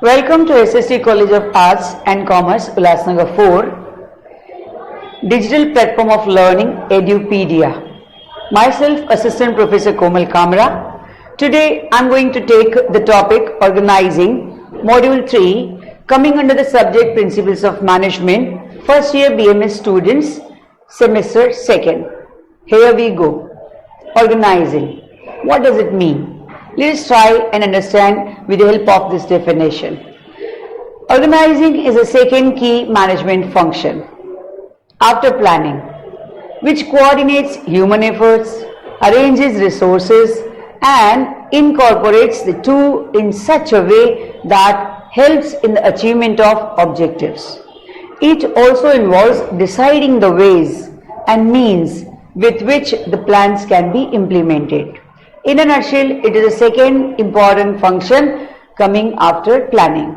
Welcome to SST College of Arts and Commerce, Ulhasnagar 4, digital platform of learning, Edupedia. Myself, Assistant Professor Komal Kamra. Today, I am going to take the topic Organizing, Module 3, coming under the subject Principles of Management, first year BMS students, semester 2nd. Here we go. Organizing. What does it mean? Let us try and understand with the help of this definition. Organizing is a second key management function after planning, which coordinates human efforts, arranges resources, and incorporates the two in such a way that helps in the achievement of objectives. It also involves deciding the ways and means with which the plans can be implemented. In a nutshell, it is a second important function coming after planning.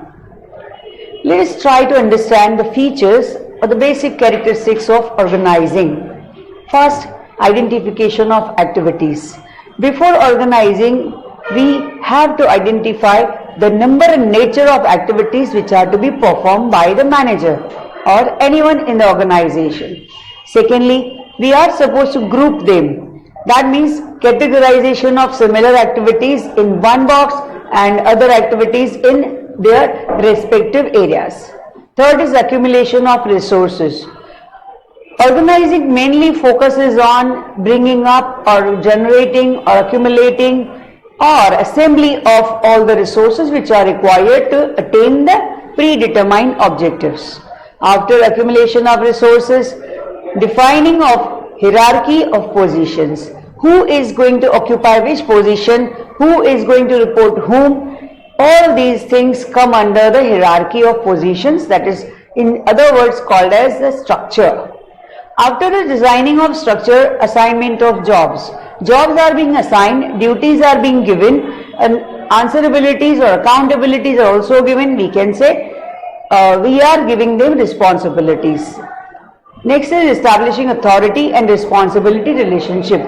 Let us try to understand the features or the basic characteristics of organizing. First, identification of activities. Before organizing, we have to identify the number and nature of activities which are to be performed by the manager or anyone in the organization. Secondly, we are supposed to group them. That means categorization of similar activities in one box and other activities in their respective areas. Third is accumulation of resources. Organizing mainly focuses on bringing up or generating or accumulating or assembly of all the resources which are required to attain the predetermined objectives. After accumulation of resources, defining of hierarchy of positions. Who is going to occupy which position? Who is going to report whom? All these things come under the hierarchy of positions, that is in other words called as the structure. After the designing of structure, assignment of jobs. Jobs are being assigned, duties are being given, and answerabilities or accountabilities are also given. We can say we are giving them responsibilities. Next is establishing authority and responsibility relationship.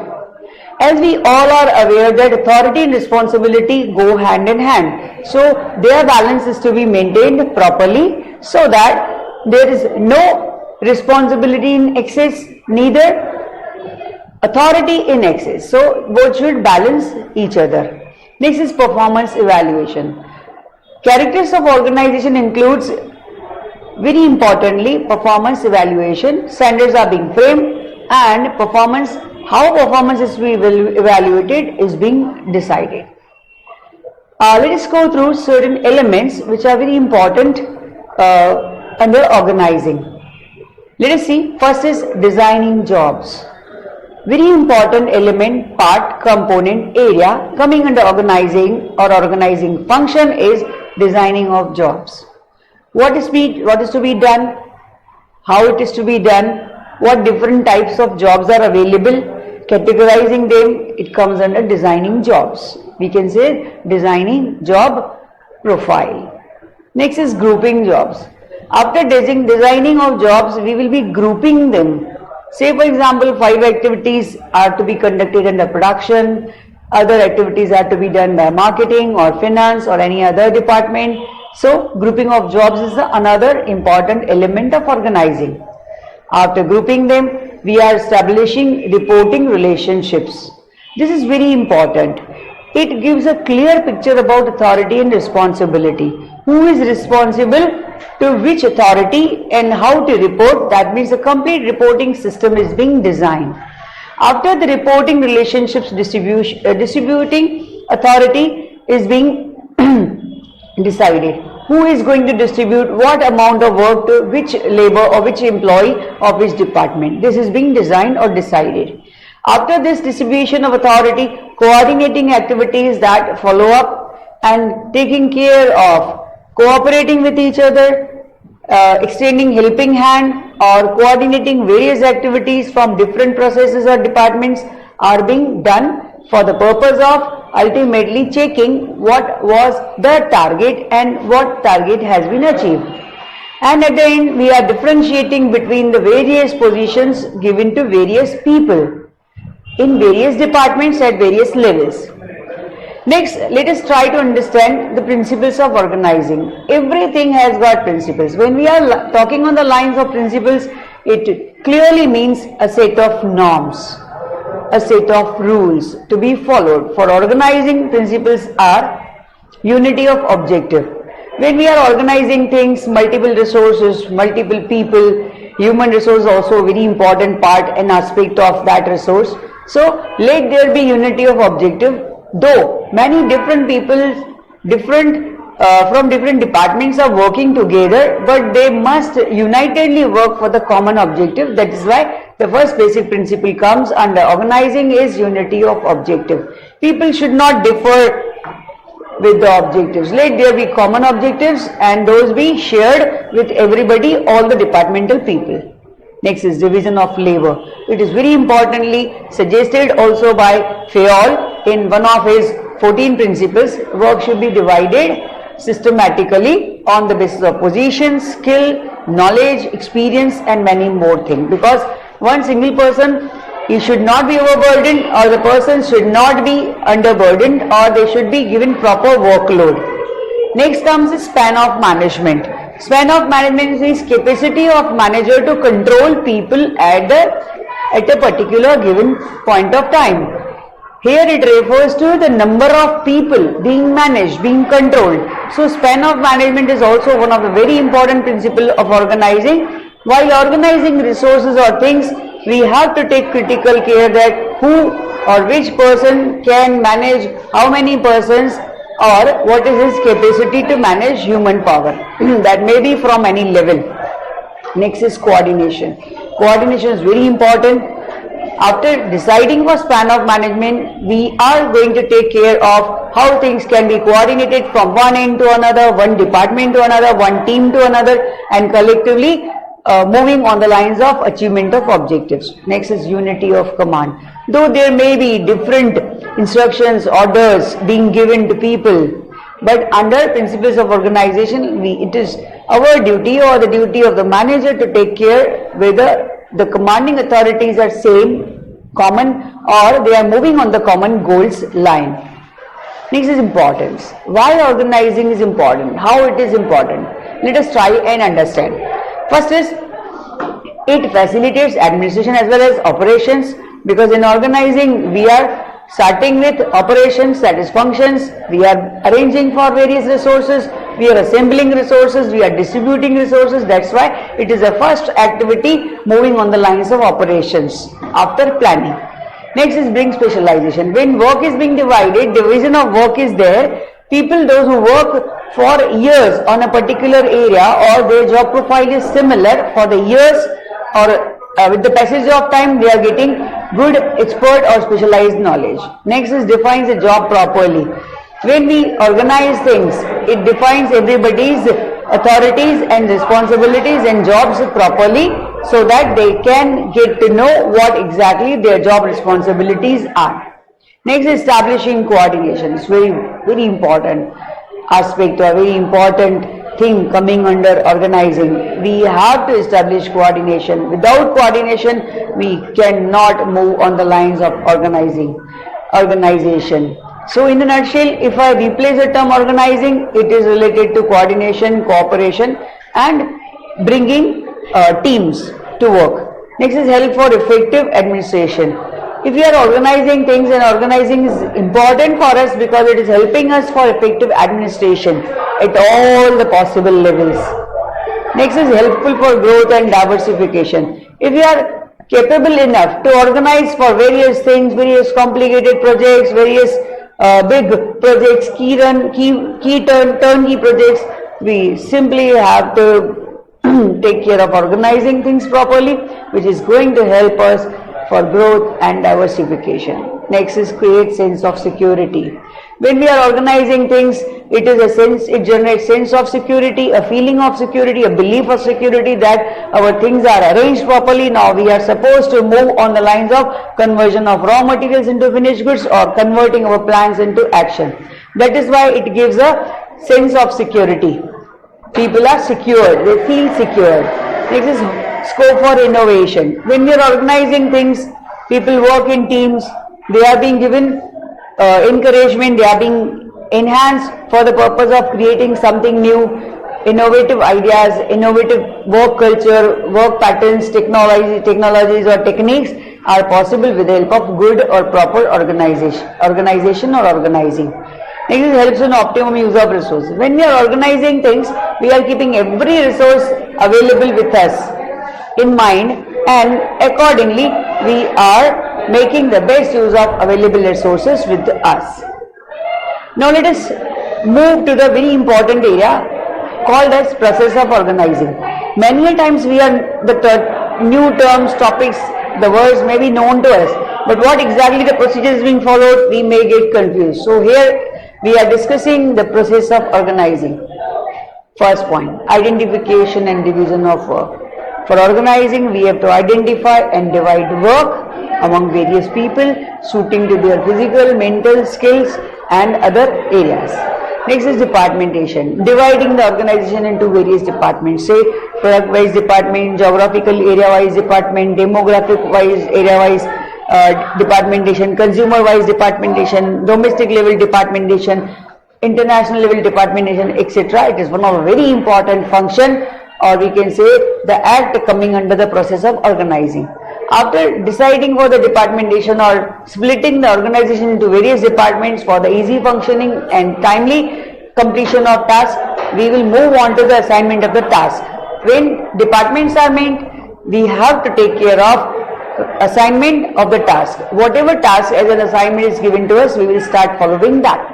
As we all are aware that authority and responsibility go hand in hand. So their balance is to be maintained properly so that there is no responsibility in excess, neither authority in excess. So both should balance each other. Next is performance evaluation. Characters of organization includes very importantly performance evaluation. Standards are being framed and how performance is to be evaluated is being decided. Let us go through certain elements which are very important under organizing. Let us see. First is designing jobs. Very important element, part, component, area coming under organizing or organizing function is designing of jobs. What is to be done, how it is to be done, what different types of jobs are available, categorizing them, it comes under designing jobs. We can say designing job profile. Next is grouping jobs. After designing of jobs, we will be grouping them. Say for example, 5 activities are to be conducted under production, other activities are to be done by marketing or finance or any other department. So grouping of jobs is another important element of organizing. After grouping them, we are establishing reporting relationships. This is very important. It gives a clear picture about authority and responsibility. Who is responsible to which authority and how to report. That means a complete reporting system is being designed. After the reporting relationships distributing authority is being decided. Who is going to distribute what amount of work to which labor or which employee of which department. This is being designed or decided. After this distribution of authority, coordinating activities that follow up and taking care of cooperating with each other, extending helping hand or coordinating various activities from different processes or departments are being done for the purpose of ultimately checking what was the target and what target has been achieved. And at the end, we are differentiating between the various positions given to various people in various departments at various levels. Next, let us try to understand the principles of organizing. Everything has got principles. When we are talking on the lines of principles, it clearly means a set of norms, a set of rules to be followed. For organizing, principles are unity of objective. When we are organizing things, multiple resources, multiple people, human resource also a very important part and aspect of that resource. So let there be unity of objective. Though many different people, from different departments are working together, but they must unitedly work for the common objective. That is why the first basic principle comes under organizing is unity of objective. People should not differ with the objectives. Let there be common objectives and those be shared with everybody, all the departmental people. Next is division of labor. It is very importantly suggested also by Fayol in one of his 14 principles. Work should be divided systematically on the basis of position, skill, knowledge, experience and many more things. Because one single person, he should not be overburdened or the person should not be underburdened or they should be given proper workload. Next comes the span of management. Span of management is capacity of manager to control people at a particular given point of time. Here it refers to the number of people being managed, being controlled. So span of management is also one of the very important principle of organizing. While organizing resources or things, we have to take critical care that who or which person can manage how many persons or what is his capacity to manage human power. That may be from any level. Next is coordination. Coordination is very important. After deciding for span of management, we are going to take care of how things can be coordinated from one end to another, one department to another, one team to another, and collectively moving on the lines of achievement of objectives. Next is unity of command. Though there may be different instructions, orders being given to people, but under principles of organization, it is our duty or the duty of the manager to take care whether the commanding authorities are same, common, or they are moving on the common goals line. Next is importance. Why organizing is important? How it is important? Let us try and understand. First is, it facilitates administration as well as operations, because in organizing we are starting with operations, that is functions, we are arranging for various resources, we are assembling resources, we are distributing resources. That's why it is a first activity moving on the lines of operations after planning. Next is bring specialization. When work is being divided, division of work is there. People, those who work for years on a particular area or their job profile is similar for the years or with the passage of time, they are getting good expert or specialized knowledge. Next is defines a job properly. When we organize things, it defines everybody's authorities and responsibilities and jobs properly so that they can get to know what exactly their job responsibilities are. Next is establishing coordination. It's very important aspect or very important thing coming under organizing. We have to establish coordination. Without coordination, we cannot move on the lines of organization. So in a nutshell, if I replace the term organizing, it is related to coordination, cooperation and bringing teams to work. Next is help for effective administration. If we are organizing things, and organizing is important for us because it is helping us for effective administration at all the possible levels. Next is helpful for growth and diversification. If we are capable enough to organize for various things, various complicated projects, various big projects, turnkey projects, we simply have to take care of organizing things properly, which is going to help us for growth and diversification. Next is create sense of security. When we are organizing things, it generates sense of security, a feeling of security, a belief of security that our things are arranged properly. Now we are supposed to move on the lines of conversion of raw materials into finished goods or converting our plans into action. That is why it gives a sense of security. People are secured, they feel secure. Next is scope for innovation. When we are organizing things, people work in teams, they are being given encouragement, they are being enhanced for the purpose of creating something new, innovative ideas, innovative work culture, work patterns, technologies or techniques are possible with the help of good or proper organization or organizing. Next is helps in optimum use of resources. When we are organizing things, we are keeping every resource available with us in mind, and accordingly we are making the best use of available resources with us. Now let us move to the very important area called as process of organizing. Many times we are the new terms, topics, the words may be known to us, but what exactly the procedure is being followed, we may get confused. So here we are discussing the process of organizing. First point, identification and division of work. For organizing, we have to identify and divide work among various people suiting to their physical, mental skills and other areas. Next is departmentation, dividing the organization into various departments, say product wise department, geographical area wise department, demographic wise area wise departmentation, consumer wise departmentation, domestic level departmentation, international level departmentation, etc. It is one of a very important function, or we can say the act coming under the process of organizing. After deciding for the departmentation or splitting the organization into various departments for the easy functioning and timely completion of tasks, we will move on to the assignment of the task. When departments are meant, we have to take care of assignment of the task. Whatever task as an assignment is given to us, we will start following that.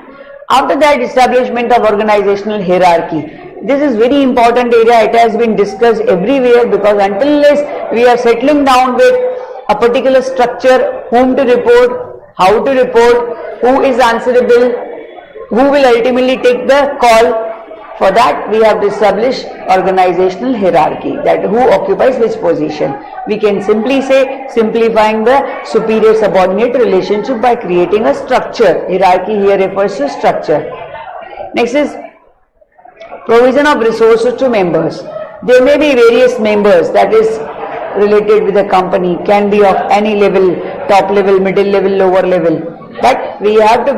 After that, establishment of organizational hierarchy. This is very important area. It has been discussed everywhere, because until unless we are settling down with a particular structure, whom to report, how to report, who is answerable, who will ultimately take the call, for that we have to establish organizational hierarchy, that who occupies which position. We can simply say simplifying the superior subordinate relationship by creating a structure. Hierarchy here refers to structure. Next is provision of resources to members. There may be various members that is related with the company, can be of any level, top level, middle level, lower level, but we have to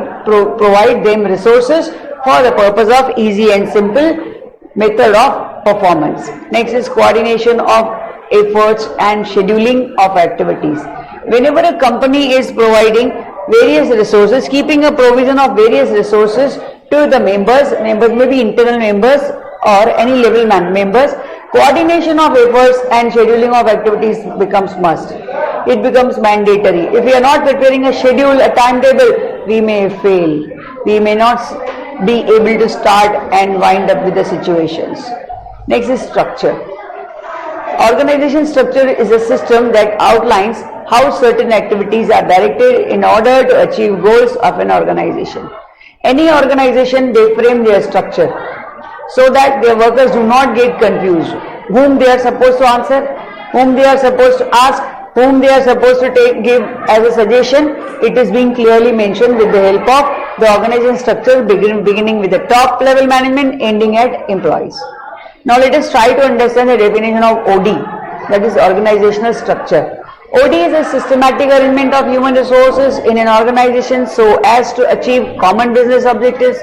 provide them resources for the purpose of easy and simple method of performance. Next is coordination of efforts and scheduling of activities. Whenever a company is providing various resources, keeping a provision of various resources to the members may be internal members or any level members, coordination of efforts and scheduling of activities becomes must. It becomes mandatory. If we are not preparing a schedule, a timetable, we may fail. We may not be able to start and wind up with the situations. Next is structure. Organization structure is a system that outlines how certain activities are directed in order to achieve goals of an organization. Any organization, they frame their structure so that their workers do not get confused, whom they are supposed to answer, whom they are supposed to ask, whom they are supposed to give as a suggestion. It is being clearly mentioned with the help of the organization structure, beginning with the top level management, ending at employees. Now let us try to understand the definition of OD, that is organizational structure. OD is a systematic arrangement of human resources in an organization so as to achieve common business objectives.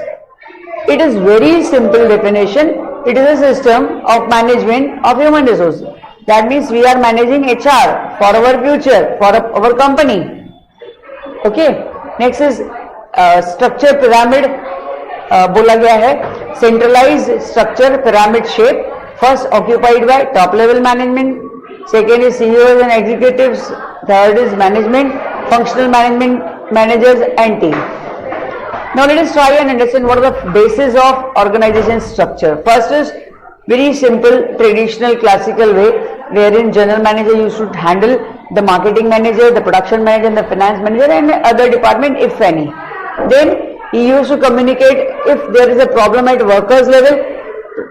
It is very simple definition. It is a system of management of human resources. That means we are managing HR for our future, for our company. Okay. Next is structure pyramid. बोला गया है centralized structure pyramid shape. First occupied by top level management. Second is CEOs and executives. Third is management, functional management, managers and team. Now let us try and understand what are the basis of organization structure. First is very simple, traditional, classical way, wherein general manager used to handle the marketing manager, the production manager and the finance manager and other department if any. Then he used to communicate if there is a problem at workers level,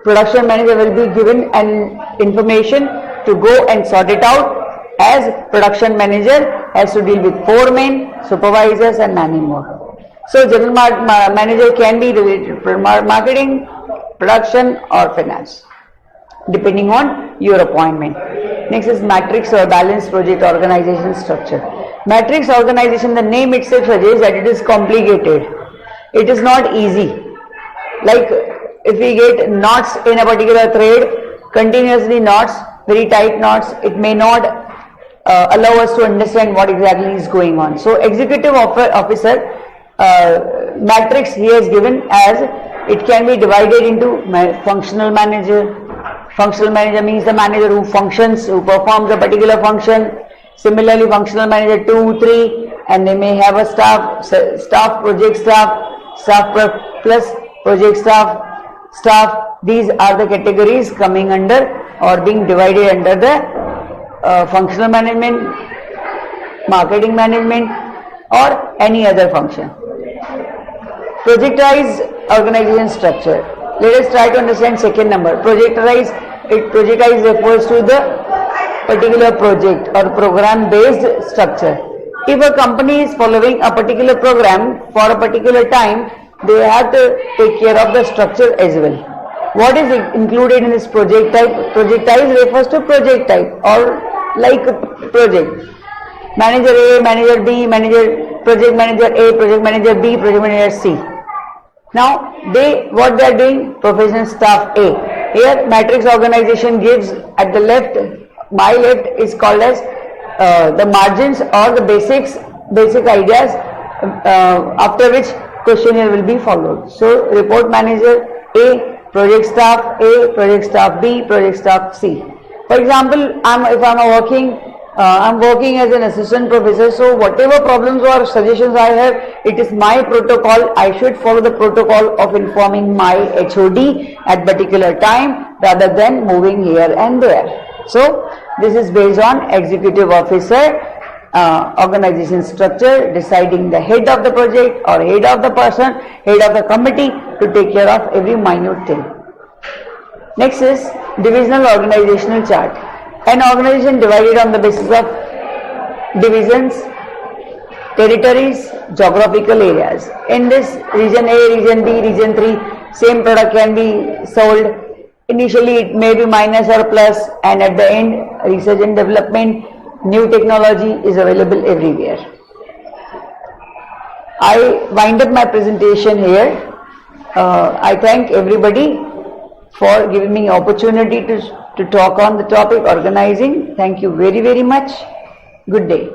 production manager will be given an information to go and sort it out, as production manager has to deal with foremen, supervisors and many more. So general manager can be related to marketing, production or finance, depending on your appointment. Next is matrix or balanced project organization structure. Matrix organization, the name itself suggests that it is complicated. It is not easy. Like if we get knots in a particular thread, continuously knots, very tight knots, it may not allow us to understand what exactly is going on. So executive officer matrix he has given as it can be divided into functional manager. Functional manager means the manager who functions, who performs a particular function. Similarly, functional manager 2, 3, and they may have a staff, project staff plus project staff. These are the categories coming under or being divided under the functional management, marketing management, or any other function. Projectized organization structure. Let us try to understand second number. Projectized refers to the particular project or program based structure. If a company is following a particular program for a particular time, they have to take care of the structure as well. What is included in this project type? Projectized refers to project type or like a project. Manager A, manager B, project manager A, project manager B, project manager C. Now what they are doing? Professional staff A. Here matrix organization gives at the left, my left is called as the margins or the basic ideas after which questionnaire will be followed. So report manager A, project staff A, project staff B, project staff C. For example, I'm working as an assistant professor, so whatever problems or suggestions I have, it is my protocol. I should follow the protocol of informing my HOD at particular time rather than moving here and there. So this is based on executive officer organization structure, deciding the head of the project or head of the person, head of the committee to take care of every minute thing. Next is divisional organizational chart. An organization divided on the basis of divisions, territories, geographical areas. In this region A, region B, region 3, same product can be sold. Initially it may be minus or plus, and at the end research and development, new technology is available everywhere. I wind up my presentation here. I thank everybody for giving me opportunity to talk on the topic organizing. Thank you very, very much. Good day.